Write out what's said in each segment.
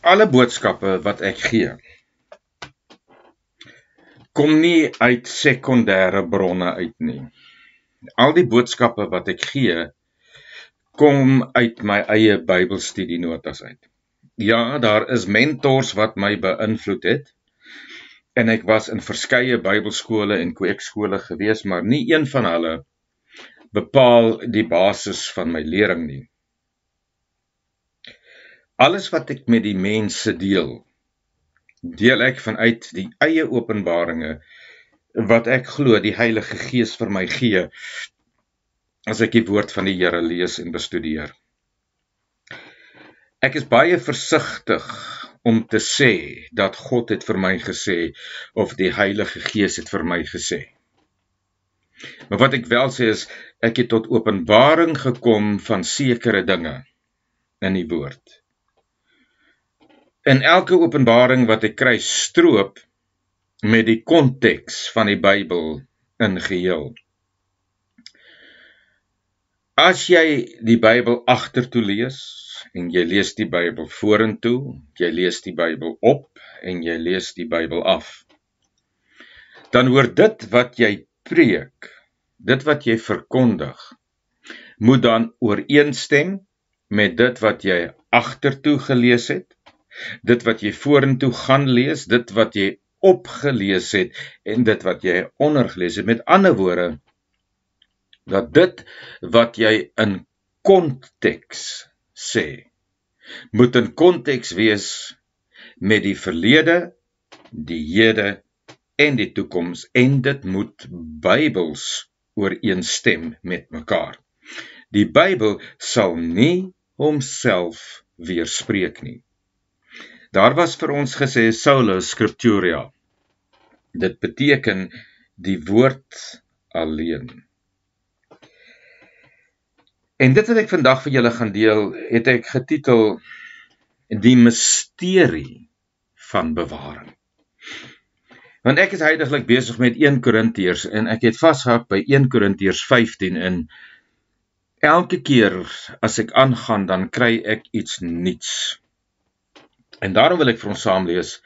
Alle boodskappe wat ek gee, kom nie uit sekondêre bronne uit nie. Al die boodskappe wat ek gee, kom uit my eie Bybelstudienotas uit. Ja, daar is mentors wat my beïnvloed het, en ek was in verskeie Bybelskole en kweekskole gewees, maar nie een van hulle bepaal die basis van my lering nie. Alles wat ek met die mense deel ek vanuit die eie openbaringe, wat ek glo die Heilige Gees vir my gee, as ek die woord van die Here lees en bestudeer. Ek is baie versigtig om te sê dat God het vir my gesê, of die Heilige Gees het vir my gesê. Maar wat ek wel sê is, ek het tot openbaring gekom van sekere dinge in die woord. In elke openbaring wat ek kry, stroop met die konteks van die Bybel in geheel. As jy die Bybel agtertoe lees, en jy lees die Bybel vorentoe, jy lees die Bybel op, en jy lees die Bybel af, dan hoort dit wat jy preek, dit wat jy verkondig, moet dan ooreenstem met dit wat jy agtertoe gelees het, dit wat jy vorentoe gaan lees, dit wat jy opgelees het, en dit wat jy ondergelees het. Met ander woorde, dat dit wat jy in konteks sê, moet in konteks wees met die verlede, die hede en die toekoms, en dit moet Bybels ooreenstem met mekaar. Die Bybel sal nie homself weerspreek nie. Daar was vir ons gesê sola scriptura. Dit beteken die woord alleen. En dit wat ek vandag vir julle gaan deel, het ek getitel die misterie van bewaring. Want ek is heidaglik besig met 1 Korintiërs en ek het vasgehak by 1 Korintiërs 15 en elke keer as ek aangaan, dan kry ek iets nuuts. En daarom wil ek vir ons saam lees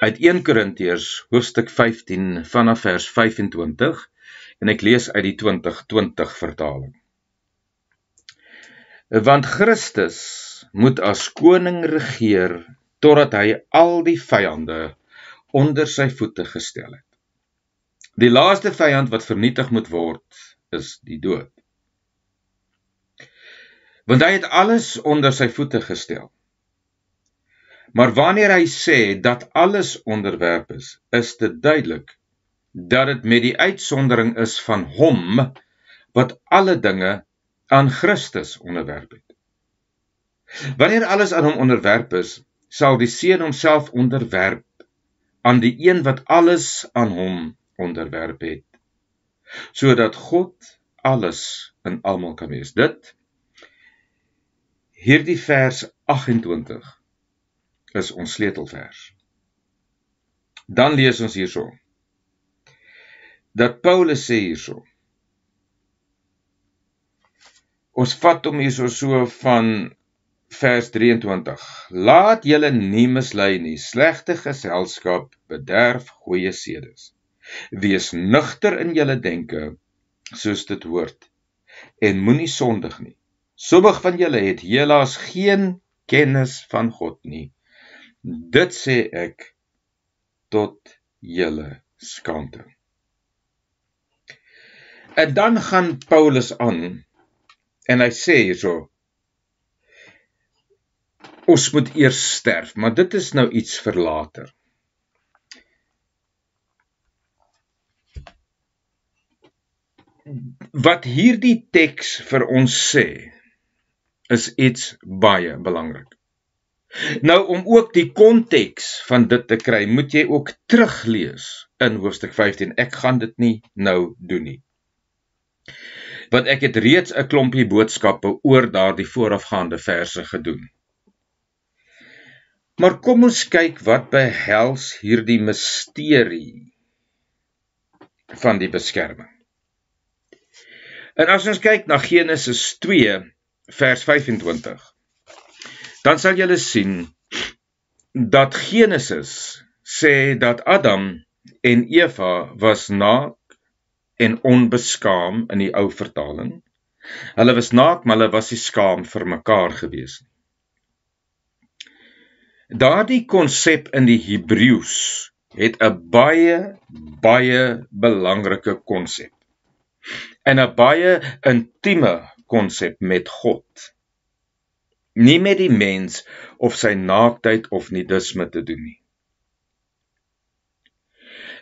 uit 1 Korintiërs hoofstuk 15 vanaf vers 25 en ek lees uit die 2020 vertaling. Want Christus moet as koning regeer totdat hy al die vyande onder sy voete gestel het. Die laaste vyand wat vernietig moet word, is die dood. Want hy het alles onder sy voete gestel. Maar wanneer hy sê dat alles onderwerp is dit duidelik dat dit met die uitsondering is van hom wat alle dinge aan Christus onderwerp het. Wanneer alles aan hom onderwerp is, sal die Seun homself onderwerp aan die een wat alles aan hom onderwerp het, sodat God alles in almal kan wees. Hierdie vers 28 is ons sleutelvers. Dan lees ons hierso, dat Paulus sê hierso, ons vat hom hierso so van vers 23, laat julle nie mislei nie, slegte geselskap bederf goeie sedes. Wees nugter in julle denke, soos dit hoort, en moenie sondig nie. Sommige van julle het helaas geen kennis van God nie. Dit sê ek tot julle skande. En dan gaan Paulus aan, en hy sê hierso, ons moet eers sterf, maar dit is nou iets vir later. Wat hierdie teks vir ons sê, is iets baie belangrik. Nou, om ook die konteks van dit te kry, moet jy ook teruglees in hoofstuk 15. Ek gaan dit nie nou doen nie. Want ek het reeds 'n klompie boodskappe oor daardie voorafgaande verse gedoen. Maar kom ons kyk wat behels hierdie misterie van die beskerming. En as ons kyk na Genesis 2, vers 25, dan sal julle sien dat Genesis sê dat Adam en Eva was naak en onbeskaam in die ou vertaling. Hulle was naak, maar hulle was nie skaam vir mekaar gewees nie. Daardie konsep in die Hebreëus het 'n baie belangrike konsep en 'n baie intieme konsep met God. Nie met die mens of sy naaktheid of nudisme te doen nie.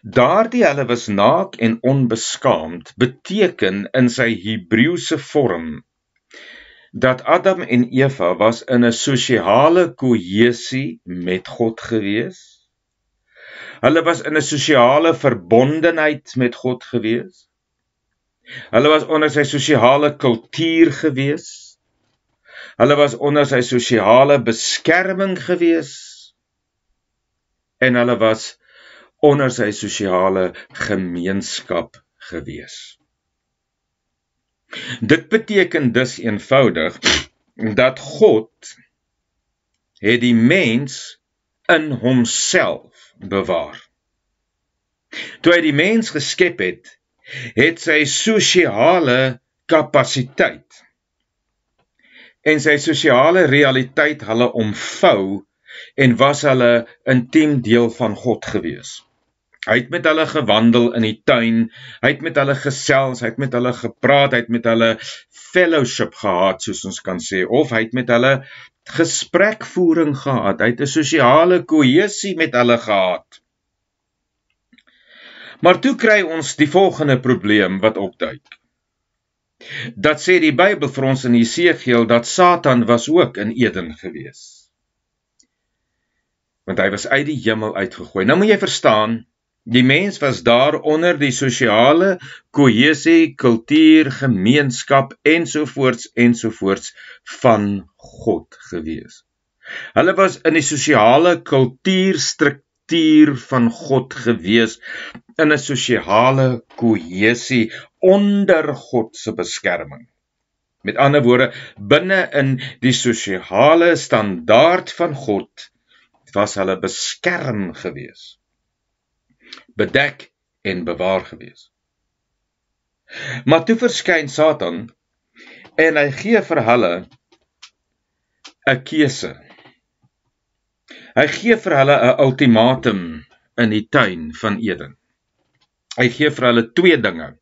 Daardie hulle was naak en onbeskaamd beteken in sy Hebreëse vorm dat Adam en Eva was in 'n sosiale kohesie met God gewees. Hulle was in 'n sosiale verbondenheid met God gewees. Hulle was onder sy sosiale kultuur gewees. Hulle was onder sy sosiale beskerming gewees. En hulle was onder sy sosiale gemeenskap gewees. Dit beteken dus eenvoudig dat God het die mens in homself bewaar. Toe hy die mens geskep het, het sy sosiale kapasiteit en sy sosiale realiteit hulle omvou en was hulle intiem deel van God gewees. Hy het met hulle gewandel in die tuin, hy het met hulle gesels, hy het met hulle gepraat, hy het met hulle fellowship gehad, soos ons kan sê, of hy het met hulle gesprekvoering gehad, hy het 'n sosiale kohesie met hulle gehad. Maar toe kry ons die volgende probleem wat opduik. Dat sê die Bybel vir ons in Jesegiel, dat Satan was ook in Eden gewees. Want hy was uit die hemel uitgegooi. Nou moet jy verstaan, die mens was daar onder die sosiale kohesie, kultuur, gemeenskap ensovoorts van God gewees. Hulle was in die sosiale kultuurstruktuur van God gewees, in 'n sosiale kohesie onder God se beskerming. Met ander woorde, binne in die sosiale standaard van God was hulle beskerm gewees, bedek en bewaar gewees. Maar toe verskyn Satan en hy gee vir hulle 'n keuse. Hy gee vir hulle 'n ultimatum in die tuin van Eden. Hy gee vir hulle 2 dinge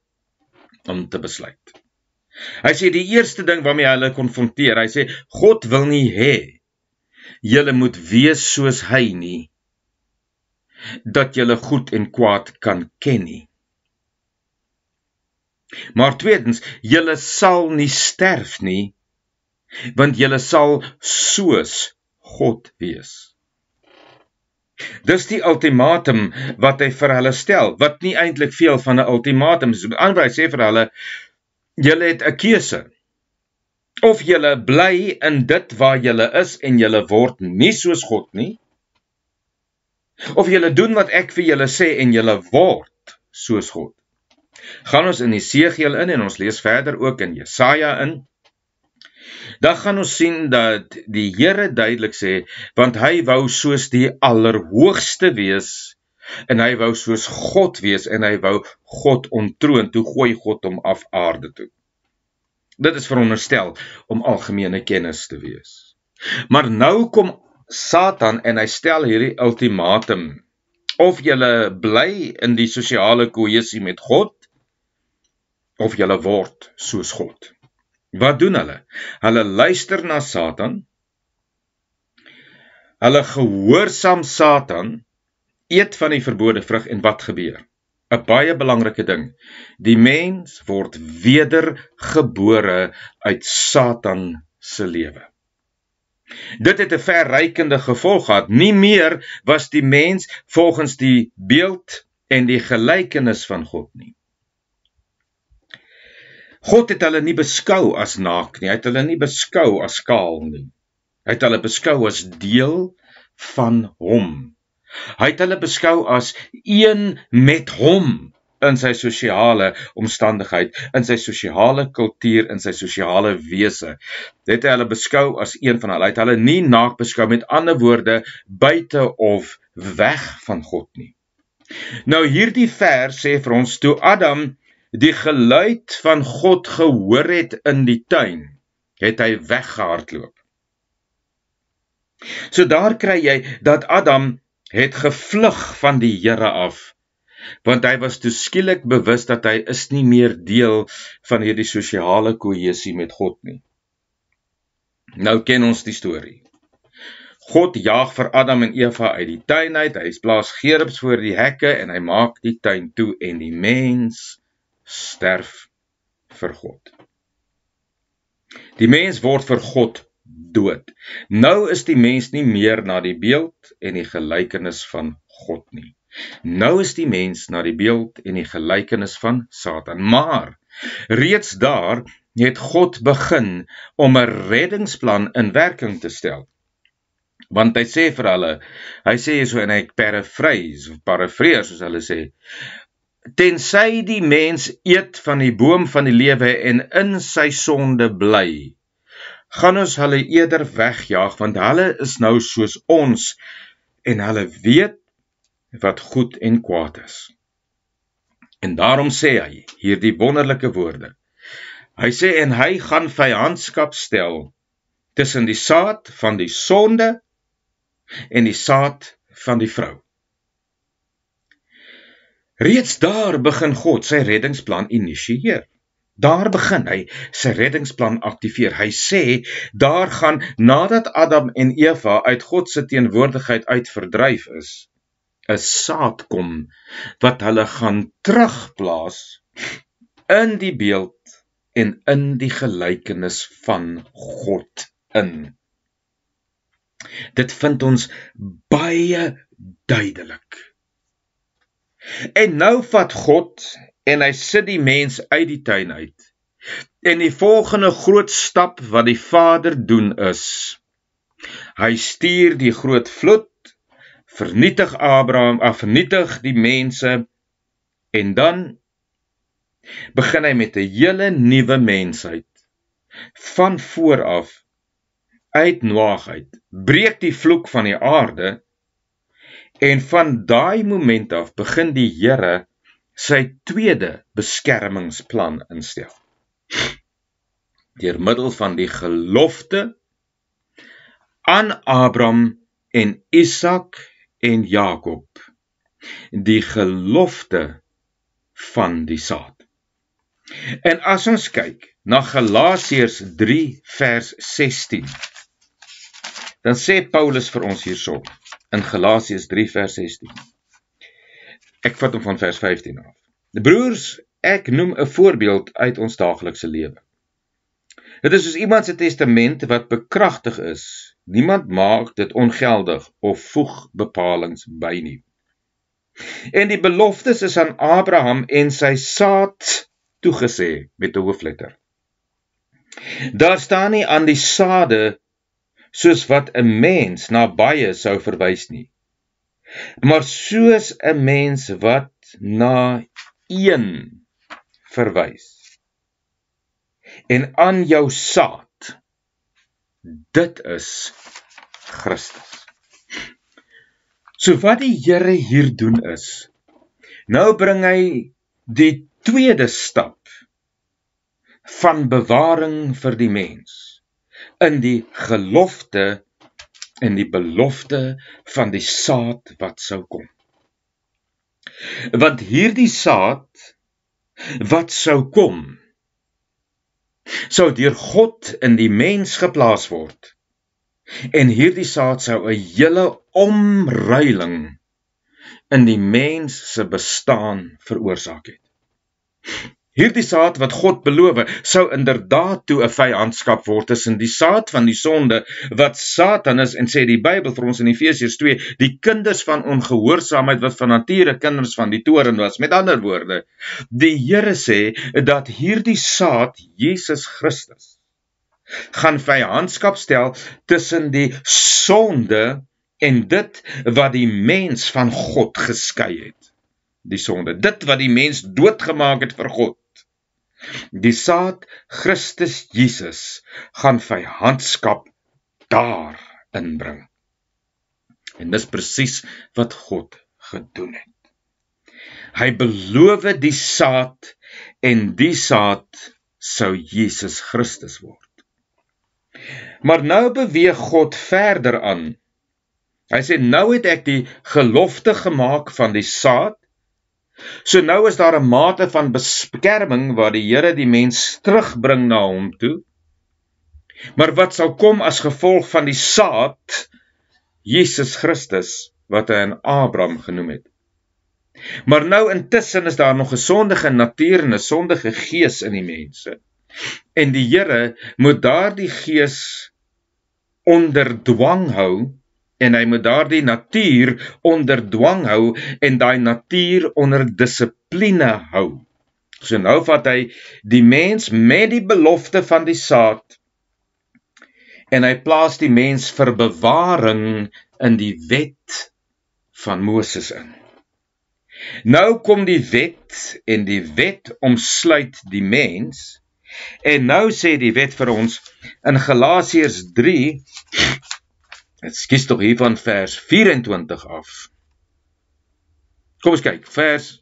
om te besluit. Hy sê die eerste ding waarmee hy hulle konfronteer, hy sê God wil nie hê julle moet wees soos hy nie, dat julle goed en kwaad kan ken nie. Maar tweedens, julle sal nie sterf nie, want julle sal soos God wees. Dis die ultimatum wat hy vir hulle stel, wat nie eintlik veel van 'n ultimatum is. Met ander woorde, hy sê vir hulle, julle het 'n keuse. Of julle bly in dit waar julle is en julle word nie soos God nie, of julle doen wat ek vir julle sê en julle word soos God. Gaan ons in Jesegiel in en ons lees verder ook in Jesaja in. Dan gaan ons sien dat die Here duidelik sê, want hy wou soos die Allerhoogste wees, en hy wou soos God wees, en hy wou God onttroon, toe gooi God hom af aarde toe. Dit is veronderstel om algemene kennis te wees. Maar nou kom Satan en hy stel hierdie ultimatum, of julle bly in die sosiale kohesie met God, of julle word soos God. Wat doen hulle? Hulle luister na Satan, hulle gehoorsaam Satan, eet van die verbode vrug en wat gebeur? 'n baie belangrike ding, die mens word wedergebore uit Satan se lewe. Dit het 'n verrykende gevolg gehad, nie meer was die mens volgens die beeld en die gelykenis van God nie. God het hulle nie beskou as naak nie, hy het hulle nie beskou as kaal nie. Hy het hulle beskou as deel van hom. Hy het hulle beskou as een met hom, in sy sosiale omstandigheid, in sy sosiale kultuur, in sy sosiale wese. Dit het hulle beskou as een van hulle. Hy het hulle nie naak beskou, met ander woorde, buite of weg van God nie. Nou hierdie vers sê vir ons, toe Adam die geluid van God gehoor het in die tuin, het hy weggehardloop. So daar kry jy dat Adam het gevlug van die Here af, want hy was toe skielik bewus dat hy is nie meer deel van hierdie sosiale kohesie met God nie. Nou ken ons die storie. God jaag vir Adam en Eva uit die tuin uit, hy plaas gerubs voor die hekke en hy maak die tuin toe en die mens sterf vir God. Die mens word vir God dood. Nou is die mens nie meer na die beeld en die gelykenis van God nie. Nou is die mens na die beeld en die gelykenis van Satan. Maar reeds daar het God begin om 'n reddingsplan in werking te stel. Want hy sê vir hulle, hy sê so en hy parafrees soos hulle sê, tensy die mens eet van die boom van die lewe en in sy sonde bly, gaan ons hulle eerder wegjaag, want hulle is nou soos ons en hulle weet wat goed en kwaad is. En daarom sê hy hierdie wonderlike woorde. Hy sê en hy gaan vyandskap stel tussen die saad van die sonde en die saad van die vrou. Reeds daar begin God sy reddingsplan initieer. Daar begin hy sy reddingsplan aktiveer. Hy sê, daar gaan, nadat Adam en Eva uit God se teenwoordigheid uit verdryf is, 'n saad kom, wat hulle gaan terugplaas in die beeld en in die gelykenis van God in. Dit vind ons baie duidelik. En nou vat God en hy sit die mens uit die tuin uit. En die volgende groot stap wat die Vader doen is, hy stuur die groot vloed, vernietig die mense, en dan begin hy met 'n hele nuwe mensheid, van vooraf, uit Noag uit, breek die vloek van die aarde, en van daai moment af begin die Here sy tweede beskermingsplan instel. Deur middel van die gelofte aan Abraham en Isak en Jakob, die gelofte van die saad. En as ons kyk na Galasiërs 3 vers 16, dan sê Paulus vir ons hierso, in Galasiërs 3 vers 16. Ek vat hom van vers 15 af. Broers, ek noem 'n voorbeeld uit ons daaglikse lewe. Dit is soos iemand se testament wat bekragtig is. Niemand maak dit ongeldig of voeg bepalings by nie. En die beloftes is aan Abraham en sy saad toegesê met 'n hoofletter. Daar staan nie aan die sade soos wat 'n mens na baie sou verwys nie, maar soos 'n mens wat na een verwys. En aan jou saad, dit is Christus. So wat die Here hier doen is, nou bring hy die tweede stap van bewaring vir die mens, in die gelofte en die belofte van die saad wat sou kom. Want hierdie saad wat sou kom, sou deur God in die mens geplaas word, en hierdie saad sou 'n hele omruiling in die mens se bestaan veroorsaak het. Hierdie saad wat God beloof, sou inderdaad toe 'n vyandskap word tussen die saad van die sonde, wat Satan is, en sê die Bybel vir ons in Efesiërs 2, die kinders van ongehoorsaamheid wat van nature kinders van die toorn was. Met ander woorde, die Here sê dat hierdie saad, Jesus Christus, gaan vyandskap stel tussen die sonde en dit wat die mens van God geskei het. die sonde. Dit wat die mens doodgemaak het vir God. Die saad Christus Jesus gaan vyandskap daar inbring. En dis presies wat God gedoen het. Hy beloof die saad en die saad sou Jesus Christus word. Maar nou beweeg God verder aan. Hy sê, nou het ek die gelofte gemaak van die saad, so nou is daar 'n mate van beskerming waar die Here die mens terugbring na hom toe, maar wat sal kom as gevolg van die saad, Jesus Christus, wat hy in Abraham genoem het. Maar nou intussen is daar nog 'n sondige natuur en 'n sondige gees in die mense, en die Here moet daardie gees onder dwang hou, en hy moet daardie natuur onder dwang hou, en daai natuur onder dissipline hou. So nou vat hy die mens met die belofte van die saad, en hy plaas die mens vir bewaring in die wet van Moses in. Nou kom die wet, en die wet omsluit die mens, en nou sê die wet vir ons, in Galasiërs 3, ekskuus tog hier van vers 24 af. Kom ons kyk, vers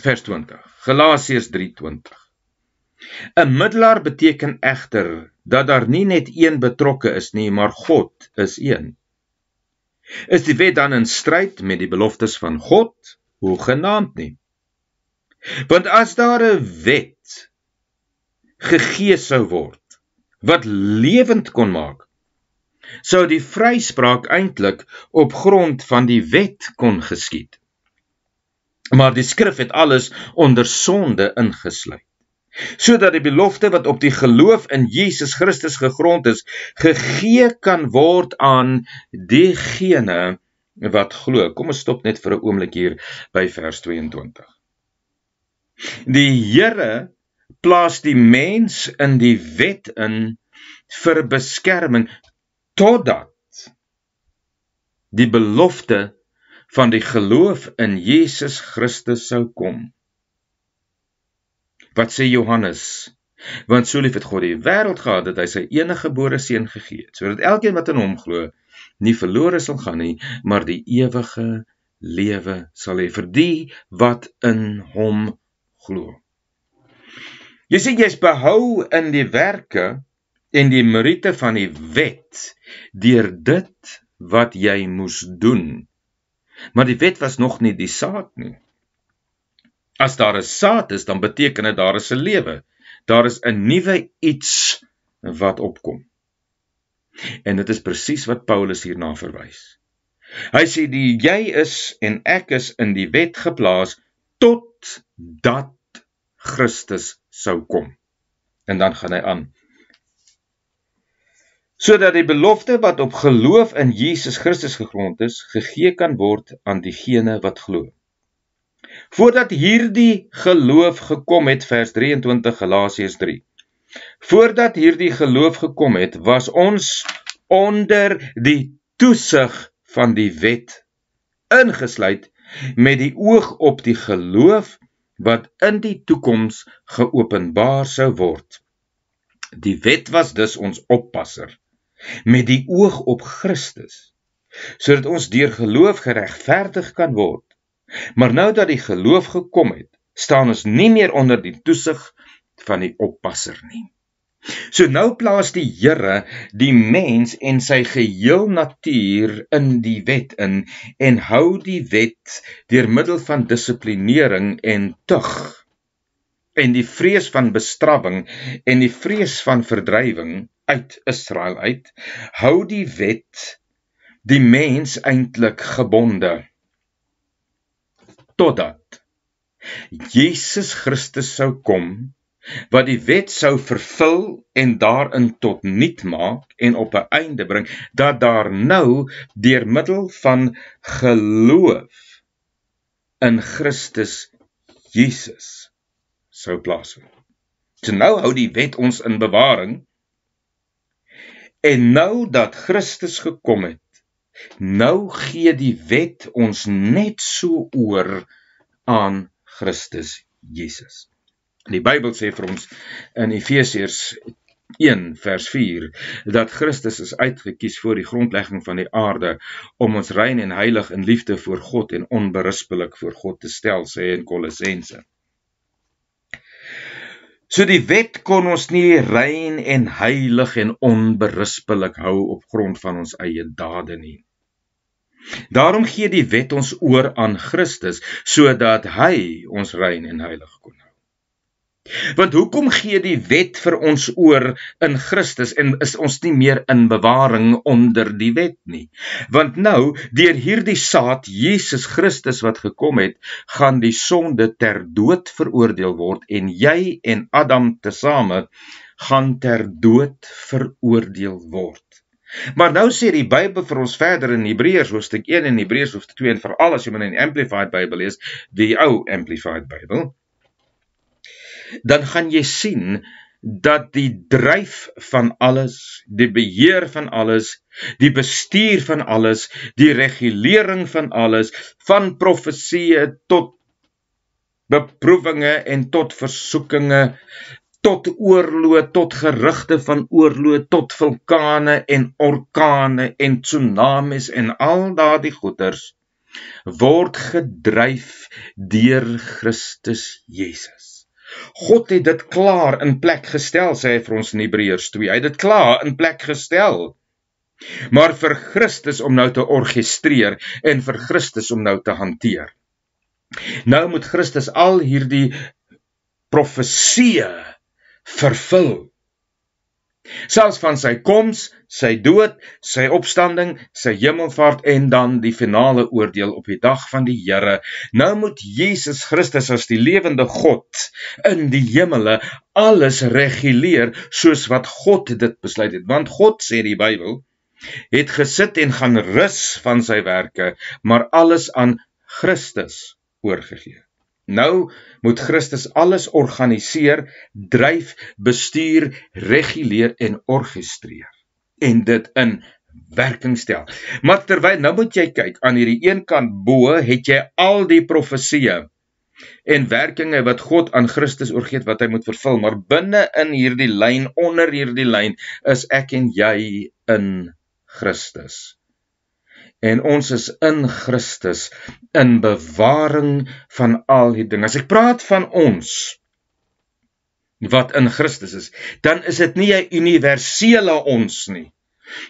20, Galasiërs 3:20. 'n middelaar beteken egter, dat daar nie net een betrokke is nie, maar God is een. Is die wet dan in stryd met die beloftes van God? Hoegenaamd nie. Want as daar 'n wet gegee sou word, wat lewend kon maak, sou die vryspraak eintlik op grond van die wet kon geskied. Maar die skrif het alles onder sonde ingesluit, sodat die belofte wat op die geloof in Jesus Christus gegrond is, gegee kan word aan diegene wat glo. Kom ons stop net vir 'n oomblik hier by vers 22. Die Here plaas die mens in die wet in vir beskerming, totdat die belofte van die geloof in Jesus Christus sou kom. Wat sê Johannes? Want so lief het God die wêreld gehad, dat hy sy enige gebore seun gegee het, sodat elkeen wat in hom glo, nie verlore sal gaan nie, maar die ewige lewe sal hê, vir die wat in hom glo. Jy sê, jy's behou in die werke en die meriete van die wet, deur dit wat jy moes doen. Maar die wet was nog nie die saad nie. As daar 'n saad is, dan beteken dit daar is 'n lewe. Daar is 'n nuwe iets wat opkom. En dit is presies wat Paulus hierna verwys. Hy sê, jy is en ek is in die wet geplaas, totdat Christus sou kom. En dan gaan hy aan. Sodat die belofte wat op geloof in Jesus Christus gegrond is, gegee kan word aan diegene wat glo. Voordat hierdie geloof gekom het, vers 23 Galasiërs 3. Voordat hierdie geloof gekom het, was ons onder die toesig van die wet ingesluit, met die oog op die geloof wat in die toekoms geopenbaar sou word. Die wet was dus ons oppasser, met die oog op Christus, sodat ons deur geloof geregverdig kan word. Maar nou dat die geloof gekom het, staan ons nie meer onder die toesig van die oppasser nie. So nou plaas die Here die mens en sy geheel natuur in die wet in, en hou die wet deur middel van dissiplinering en tug, en die vrees van bestrawing en die vrees van verdrywing uit Israel uit, hou die wet die mens eintlik gebonde, totdat Jesus Christus sou kom, wat die wet sou vervul en daarin tot niet maak en op 'n einde bring, dat daar nou deur middel van geloof in Christus Jesus sou plaasvind. So nou hou die wet ons in bewaring, en nou dat Christus gekom het, nou gee die wet ons net so oor aan Christus Jesus. Die Bybel sê vir ons in Efesiërs 1 vers 4 dat Christus is uitgekies voor die grondlegging van die aarde om ons rein en heilig in liefde voor God en onberispelik voor God te stel, sê in Kolossense. So die wet kon ons nie rein en heilig en onberispelik hou op grond van ons eie dade nie. Daarom gee die wet ons oor aan Christus, sodat hy ons rein en heilig kon hou. Want hoekom gee die wet vir ons oor in Christus en is ons nie meer in bewaring onder die wet nie? Want nou, deur hierdie saad, Jesus Christus wat gekom het, gaan die sonde ter dood veroordeel word en jy en Adam tesame gaan ter dood veroordeel word. Maar nou sê die Bybel vir ons verder in Hebreërs hoofstuk 1 en Hebreërs hoofstuk 2 en veral as jy in die Amplified Bybel lees, die ou Amplified Bybel, dan gaan jy sien dat die dryf van alles, die beheer van alles, die bestuur van alles, die regulering van alles, van profeseë tot beproewinge en tot versoekinge, tot oorloë, tot gerugte van oorloë, tot vulkane en orkane en tsunamies en al daardie goeters, word gedryf deur Christus Jesus. God het dit klaar in plek gestel, sê hy vir ons in Hebreërs 2. Hy het dit klaar in plek gestel. Maar vir Christus om nou te orkestreer en vir Christus om nou te hanteer. Nou moet Christus al hierdie profeseë vervul. Selfs van sy koms, sy dood, sy opstanding, sy hemelvaart en dan die finale oordeel op die dag van die Here. Nou moet Jesus Christus as die lewende God in die hemele alles reguleer soos wat God dit besluit het. Want God, sê die Bybel, het gesit en gaan rus van sy werke, maar alles aan Christus oorgegee. Nou moet Christus alles organiseer, dryf, bestuur, reguleer en orkestreer. En dit in werking stel. Maar terwyl, nou moet jy kyk, aan hierdie een kant bo het jy al die profeseë en werkinge wat God aan Christus oorgee het wat hy moet vervul, maar binne in hierdie lyn, onder hierdie lyn, is ek en jy in Christus. En ons is in Christus, in bewaring van al die dinge. As ek praat van ons, wat in Christus is, dan is dit nie 'n universele ons nie.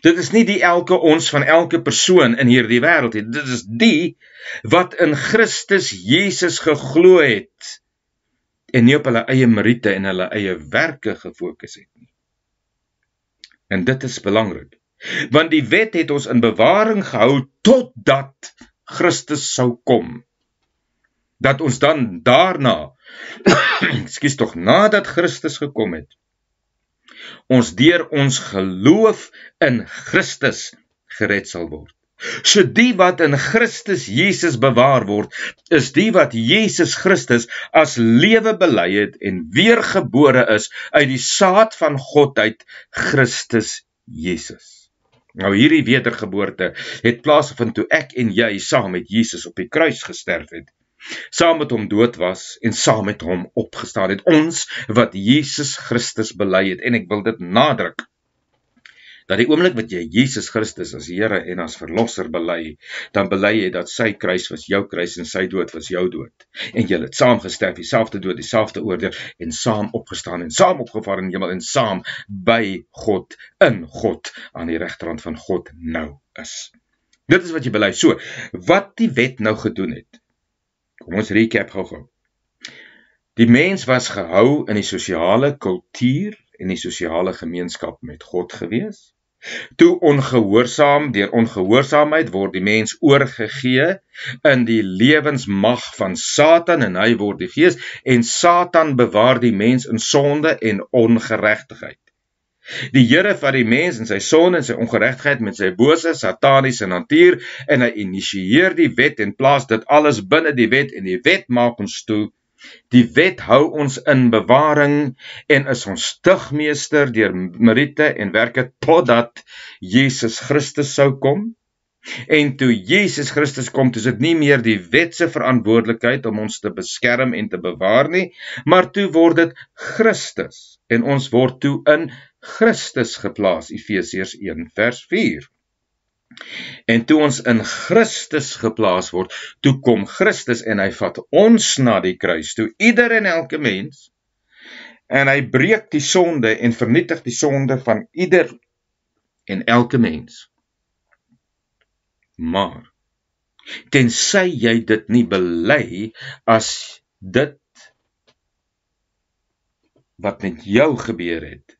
Dit is nie die elke ons van elke persoon in hierdie wêreld nie. Dit is die wat in Christus Jesus geglo het, en nie op hulle eie meriete en hulle eie werke gefokus het nie. En dit is belangrik. Want die wet het ons in bewaring gehou totdat Christus sou kom. Dat ons dan daarna, nadat Christus gekom het, ons deur ons geloof in Christus gered sal word. So die wat in Christus Jesus bewaar word, is die wat Jesus Christus as lewe bely het en weergebore is uit die saad van God uit, Christus Jesus. Nou hierdie wedergeboorte het plaasgevind toe ek en jy saam met Jesus op die kruis gesterf het, saam met hom dood was en saam met hom opgestaan het, ons wat Jesus Christus bely het, en ek wil dit nadruk, dat die oomblik wat jy Jesus Christus as Here en as Verlosser bely, dan bely jy dat sy kruis was jou kruis en sy dood was jou dood, en jy het saam gesterf, dieselfde dood, dieselfde oordeel, en saam opgestaan en saam opgevaar in die hemel en saam by God, in God, aan die regterhand van God nou is. Dit is wat jy bely. So, wat die wet nou gedoen het, kom ons recap gou. Die mens was gehou in die sosiale kultuur en die sosiale gemeenskap met God gewees. Toe deur ongehoorsaamheid word die mens oorgegee in die lewensmag van Satan en hy word die gees en Satan bewaar die mens in sonde en ongeregtigheid. Die Here vat die mens in sy sonde en sy ongeregtigheid met sy bose sataniese natuur en hy initieer die wet en plaas dit alles binne die wet en die wet maak ons toe. Die wet hou ons in bewaring en is ons tugmeester deur meriete en werke totdat Jesus Christus sou kom. En toe Jesus Christus kom, toe is dit nie meer die wet se verantwoordelikheid om ons te beskerm en te bewaar nie, maar toe word dit Christus, en ons word toe in Christus geplaas, Efesiërs 1 vers 4. En toe ons in Christus geplaas word, toe kom Christus en hy vat ons na die kruis toe, ieder en elke mens, en hy breek die sonde en vernietig die sonde van ieder en elke mens. Maar, tensy jy dit nie bely as dit wat met jou gebeur het,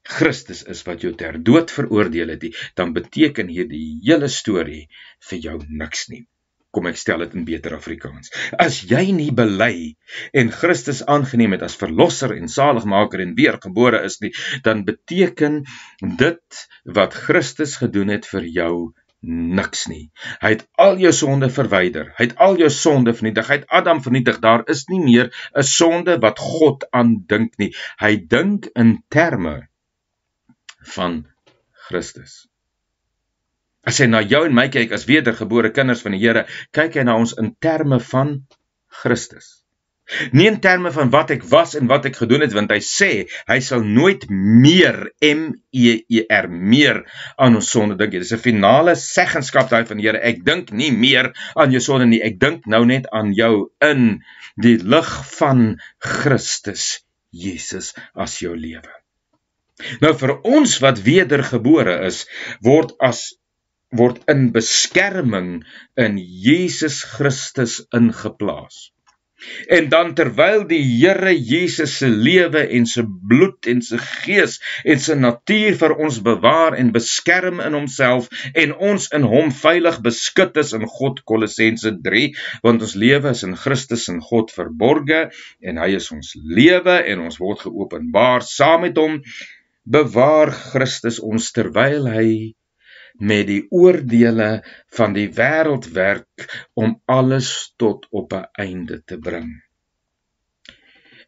Christus is wat jou ter dood veroordeel het, dan beteken hierdie hele storie vir jou niks nie. Kom ek stel dit in beter Afrikaans. As jy nie bely en Christus aangeneem het as verlosser en saligmaker en weergebore is nie, dan beteken dit wat Christus gedoen het vir jou niks nie. Hy het al jou sonde verwyder, hy het al jou sonde vernietig, hy het Adam vernietig, daar is nie meer 'n sonde wat God aandink nie. Hy dink in terme van Christus. As hy na jou en my kyk as wedergebore kinders van die Here, kyk hy na ons in terme van Christus. Nie in terme van wat ek was en wat ek gedoen het, want hy sê, hy sal nooit meer, M-E-E-R, meer aan ons sonde dink. Dit is 'n finale seggenskap daai van die Here, ek dink nie meer aan jou sonde nie, ek dink nou net aan jou in die lig van Christus, Jesus as jou lewe. Nou vir ons wat wedergebore is, word in beskerming in Jesus Christus ingeplaas. En dan terwyl die Here Jesus se lewe en sy bloed en sy gees en sy natuur vir ons bewaar en beskerm in homself en ons in hom veilig beskut is in God, Kolossense 3, want ons lewe is in Christus in God verborge en hy is ons lewe en ons word geopenbaar saam met hom, bewaar Christus ons terwyl hy met die oordeele van die wêreld werk om alles tot op 'n einde te bring.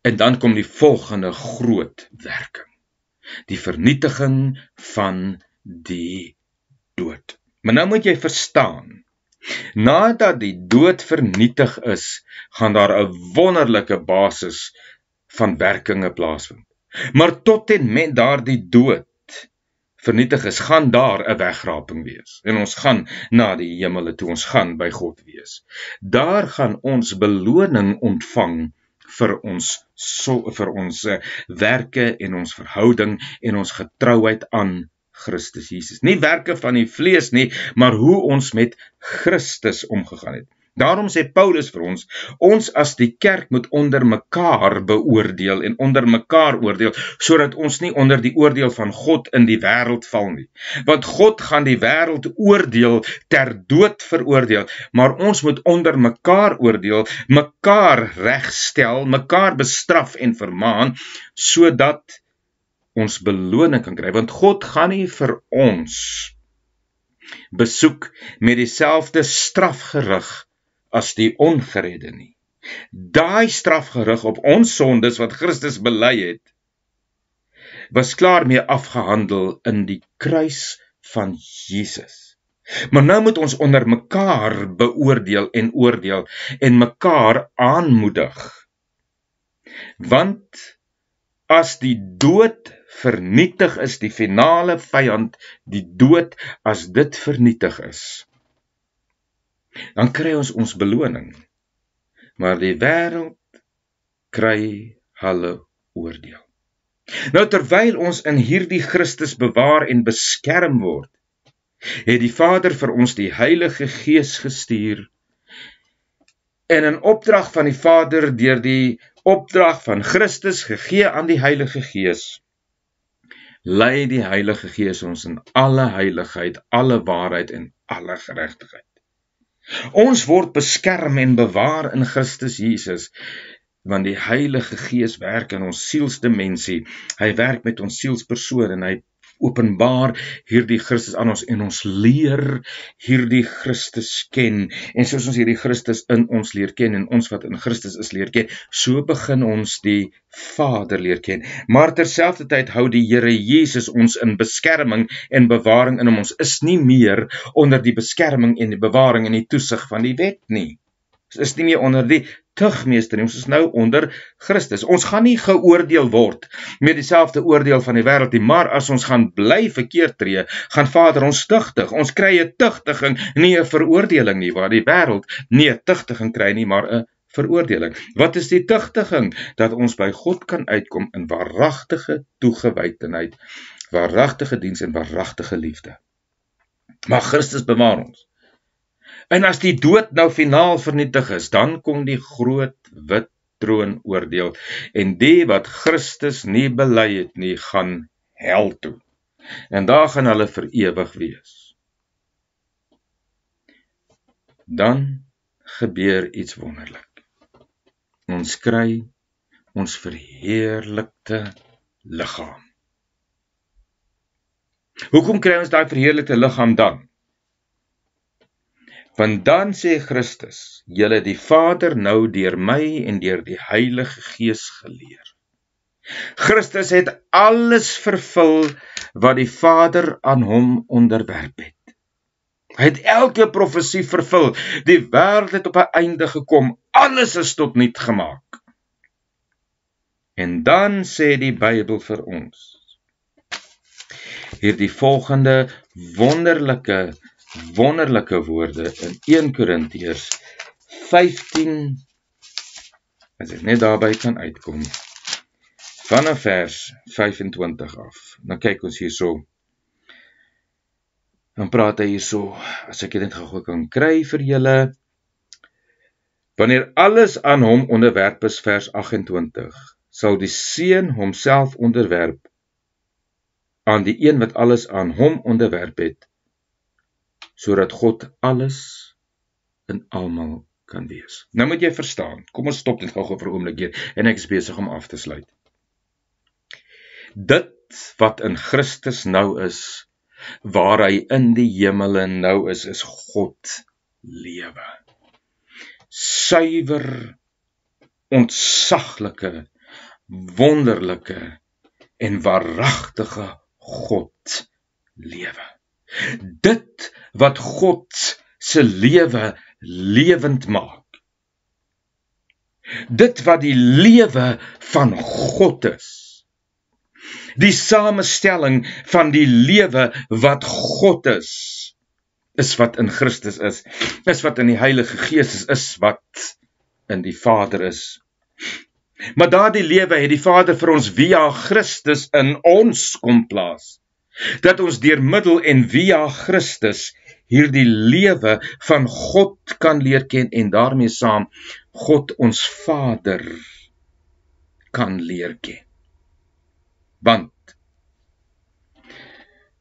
En dan kom die volgende groot werking, die vernietiging van die dood. Maar nou moet jy verstaan, nadat die dood vernietig is, gaan daar 'n wonderlike basis van werkinge plaasvind. Maar tot en met daardie dood vernietig is, gaan daar 'n wegraping wees. En ons gaan na die hemele toe, ons gaan by God wees. Daar gaan ons beloning ontvang vir ons werke en ons verhouding en ons getrouheid aan Christus Jesus. Nie werke van die vlees nie, maar hoe ons met Christus omgegaan het. Daarom sê Paulus vir ons as die kerk moet onder mekaar beoordeel en onder mekaar oordeel, sodat ons nie onder die oordeel van God in die wêreld val nie. Want God gaan die wêreld oordeel, ter dood veroordeel, maar ons moet onder mekaar oordeel, mekaar regstel, mekaar bestraf en vermaan, sodat ons beloning kan kry, want God gaan nie vir ons besoek met dieselfde strafgerig as die ongeredde nie. Daai strafgerig op ons sondes wat Christus bely het, was klaar mee afgehandel in die kruis van Jesus. Maar nou moet ons onder mekaar beoordeel en oordeel en mekaar aanmoedig. Want as die dood vernietig is, die finale vyand, die dood, as dit vernietig is, dan kry ons beloning. Maar die wêreld kry hulle oordeel. Nou terwyl ons in hierdie Christus bewaar en beskerm word, het die Vader vir ons die Heilige Gees gestuur. En in opdrag van die Vader, deur die opdrag van Christus gegee aan die Heilige Gees, lei die Heilige Gees ons in alle heiligheid, alle waarheid en alle geregtigheid. Ons word beskerm en bewaar in Christus Jesus, want die Heilige Gees werk in ons sielsdimensie. Hy werk met ons sielspersoon en hy openbaar hierdie Christus aan ons en ons leer hierdie Christus ken. En soos ons hierdie Christus in ons leer ken en ons wat in Christus is leer ken, so begin ons die Vader leer ken. Maar terselfdertyd hou die Here Jesus ons in beskerming en bewaring in hom. Ons is nie meer onder die beskerming en die bewaring en die toesig van die wet nie. Ons is nie meer onder die tugmeester nie, ons is nou onder Christus. Ons gaan nie geoordeel word met dieselfde oordeel van die wêreld nie, maar as ons gaan bly verkeerd tree, gaan Vader ons tugtig. Ons kry 'n tugtiging, nie 'n veroordeling nie, waar die wêreld nie 'n tugtiging kry nie, maar 'n veroordeling. Wat is die tugtiging? Dat ons by God kan uitkom in waaragtige toegewydheid, waaragtige diens en waaragtige liefde. Maar Christus bewaar ons. En as die dood nou finaal vernietig is, dan kom die groot wit troonoordeel. En die wat Christus nie bely het nie, gaan hel toe. En daar gaan hulle vir ewig wees. Dan gebeur iets wonderlik. Ons kry ons verheerlikte liggaam. Hoekom kry ons daai verheerlikte liggaam dan? Want dan sê Christus, julle die Vader nou deur my en deur die Heilige Gees geleer. Christus het alles vervul wat die Vader aan hom onderwerp het. Hy het elke profesie vervul. Die wêreld het op 'n einde gekom. Alles is tot niet gemaak. En dan sê die Bybel vir ons hierdie volgende wonderlike woorde in 1 Korintiërs 15, as ek net daarby kan uitkom, vanaf vers 25 af. Nou kyk ons hierso. Dan praat hy hierso, as ek dit net gou kan kry vir julle. Wanneer alles aan hom onderwerp is, vers 28, sal die Seun homself onderwerp aan die een wat alles aan hom onderwerp het, sodat God alles in almal kan wees. Nou moet jy verstaan, kom ons stop dit gou vir 'n oomblik hier, en ek is besig om af te sluit. Dit wat in Christus nou is, waar hy in die hemele nou is God lewe. Suiwer, ontsaglike, wonderlike en waaragtige God lewe. Dit wat God se lewe lewend maak. Dit wat die lewe van God is. Die samestelling van die lewe wat God is wat in Christus is wat in die Heilige Gees is wat in die Vader is. Maar daardie lewe het die Vader vir ons via Christus in ons kom plaas. Dat ons deur middel en via Christus hierdie lewe van God kan leer ken en daarmee saam God ons Vader kan leer ken. Want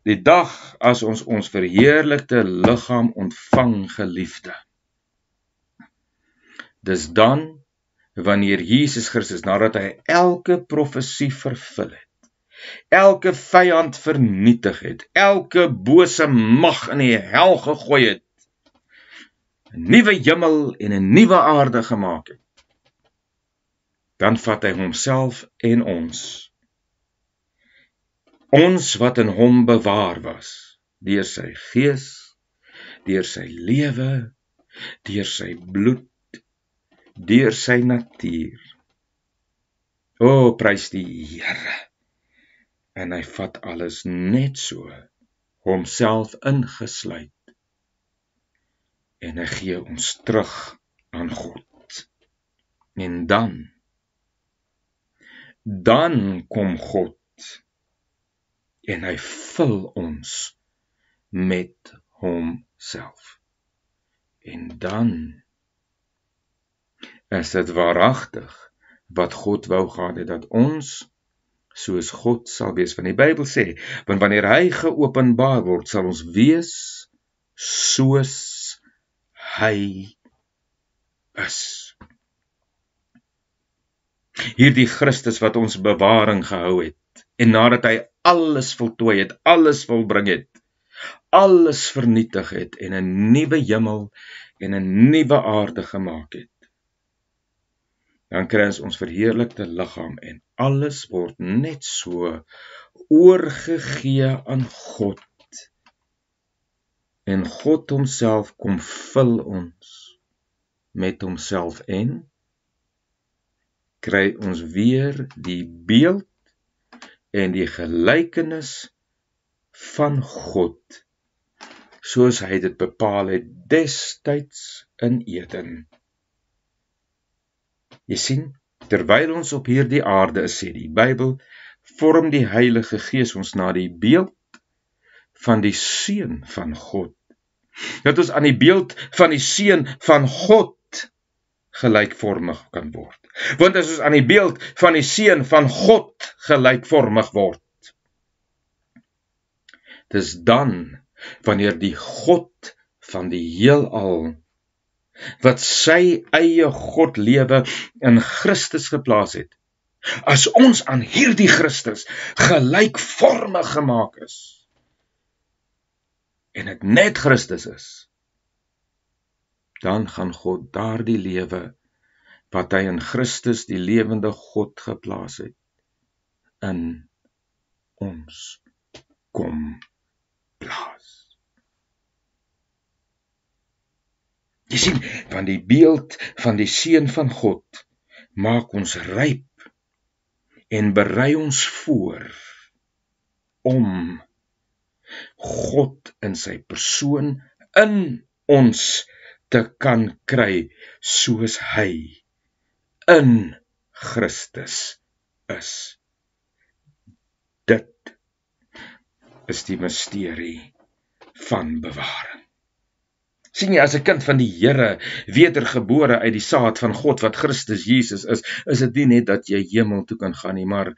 die dag as ons verheerlikte liggaam ontvang, geliefde, dis dan wanneer Jesus Christus, nadat hy elke profesie vervul het, elke vyand vernietig het, elke bose mag in die hel gegooi het, 'n nuwe hemel en 'n nuwe aarde gemaak het, dan vat hy homself en ons wat in hom bewaar was, deur sy gees, deur sy lewe, deur sy bloed, deur sy natuur. O, prys die Here. En hy vat alles net so, homself ingesluit, en hy gee ons terug aan God. En dan kom God, en hy vul ons met homself. En dan is dit waaragtig wat God wou gehad het, dat ons soos God sal wees. Want die Bybel sê, want wanneer hy geopenbaar word, sal ons wees soos hy is. Hierdie Christus wat ons bewaring gehou het, en nadat hy alles voltooi het, alles volbring het, alles vernietig het en 'n nuwe hemel en 'n nuwe aarde gemaak het, dan kry ons verheerlikte liggaam en alles word net so oorgegee aan God. En God homself kom vul ons met homself en kry ons weer die beeld en die gelykenis van God, soos hy dit bepaal het destyds in Eden. Jy sien, terwyl ons op hierdie aarde is, sê die Bybel, vorm die Heilige Gees ons na die beeld van die Seun van God. Dat ons aan die beeld van die Seun van God gelykvormig kan word. Want as ons aan die beeld van die Seun van God gelykvormig word, dis dan wanneer die God van die heelal, wat sy eie Godlewe in Christus geplaas het, as ons aan hierdie Christus gelykvormig gemaak is, en dit net Christus is, dan gaan God daardie lewe, wat hy in Christus die lewende God geplaas het, in ons kom plaas. Jy sien, want die beeld van die Seun van God maak ons ryp en berei ons voor om God in sy persoon in ons te kan kry, soos hy in Christus is. Dit is die misterie van bewaring. Sien jy, as 'n kind van die Here, wedergebore uit die saad van God wat Christus Jesus is dit nie net dat jy hemel toe kan gaan nie, maar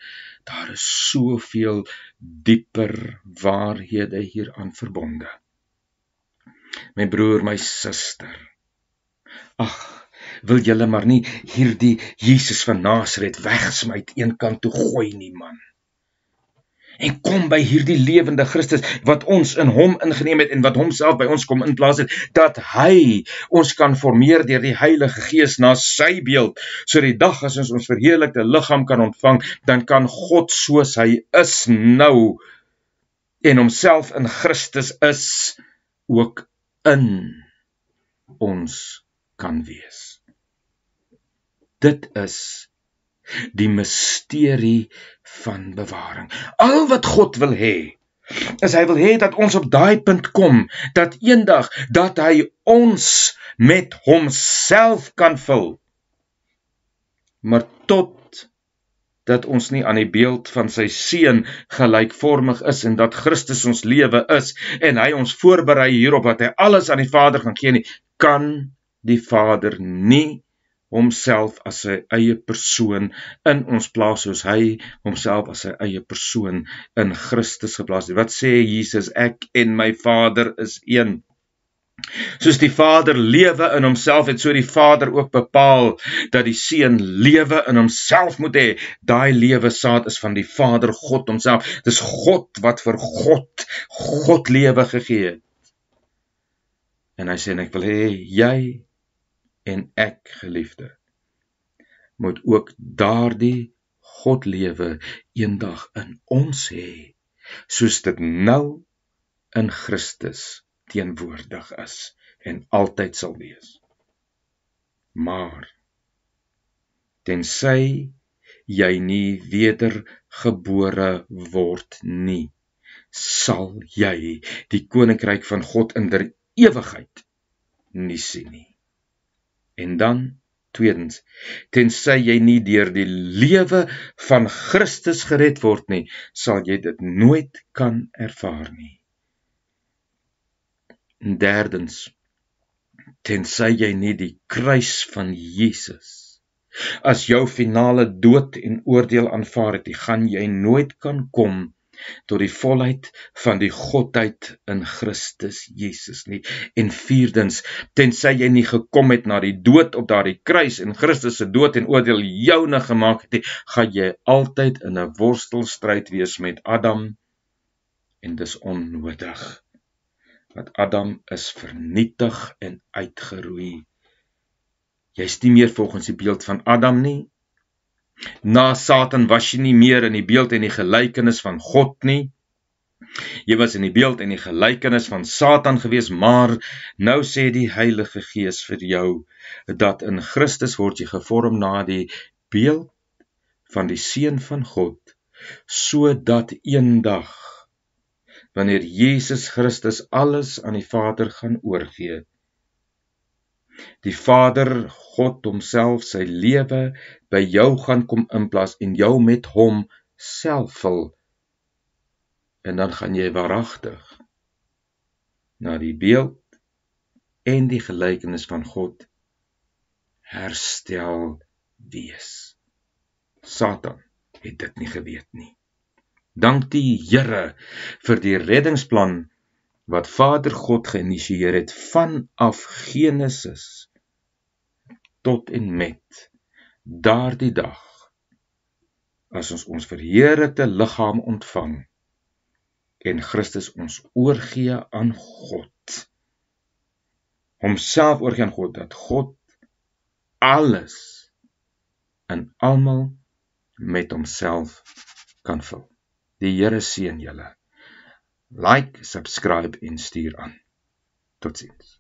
daar is soveel dieper waarhede hieraan verbonde. My broer, my suster, ag, wil julle maar nie hierdie Jesus van Nasaret wegsmyt een kant toe gooi nie, man. En kom by hierdie lewende Christus, wat ons in hom ingeneem het, en wat homself by ons kom inplaas het, dat hy ons kan formeer deur die Heilige Gees na sy beeld, so die dag as ons verheerlikte liggaam kan ontvang, dan kan God soos hy is nou, en homself in Christus is, ook in ons kan wees. Dit is die misterie van bewaring. Al wat God wil hê, is hy wil hê dat ons op daai punt kom, dat eendag, dat hy ons met homself kan vul. Maar tot dat ons nie aan die beeld van sy Seun gelykvormig is, en dat Christus ons lewe is, en hy ons voorberei hierop, dat hy alles aan die Vader gaan gee nie, kan die Vader nie homself as sy eie persoon in ons plaas, soos hy homself as sy eie persoon in Christus geplaas het. Wat sê Jesus? Ek en my Vader is een. Soos die Vader lewe in homself het, so die Vader ook bepaal dat die Seun lewe in homself moet hê. Daai lewe saad is van die Vader God homself. Dis God wat vir God lewe gegee het. En hy sê, en ek wil hê, jy en ek, geliefde, moet ook daardie Godlewe eendag in ons hê, soos dit nou in Christus teenwoordig is en altyd sal wees. Maar tensy jy nie wedergebore word nie, sal jy die koninkryk van God in der ewigheid nie sien nie. En dan, tweedens, tensy jy nie deur die lewe van Christus gered word nie, sal jy dit nooit kan ervaar nie. En derdens, tensy jy nie die kruis van Jesus as jou finale dood en oordeel aanvaar het, gaan jy nooit kan kom tot die volheid van die Godheid in Christus Jesus nie. En vierdens, tensy jy nie gekom het na die dood op daardie kruis en Christus se dood en oordeel joune gemaak het nie, gaan jy altyd in 'n worstelstryd wees met Adam, en dis onnodig. Want Adam is vernietig en uitgeroei. Jy's nie meer volgens die beeld van Adam nie. Na Satan was jy nie meer in die beeld en die gelykenis van God nie. Jy was in die beeld en die gelykenis van Satan gewees, maar nou sê die Heilige Gees vir jou, dat in Christus word jy gevorm na die beeld van die Seun van God, sodat eendag, wanneer Jesus Christus alles aan die Vader gaan oorgee, die Vader, God homself, sy lewe by jou gaan kom inplaas en jou met hom self vul. En dan gaan jy waaragtig na die beeld en die gelykenis van God herstel wees. Satan het dit nie geweet nie. Dank die Here vir die reddingsplan wat Vader God geïnisieer het vanaf Genesis tot en met daardie dag, as ons verheerlikte liggaam ontvang en Christus ons oorgee aan God, homself oorgee aan God, dat God alles en almal met homself kan vul. Die Here seën julle. Like, subscribe en stuur aan. Totsiens.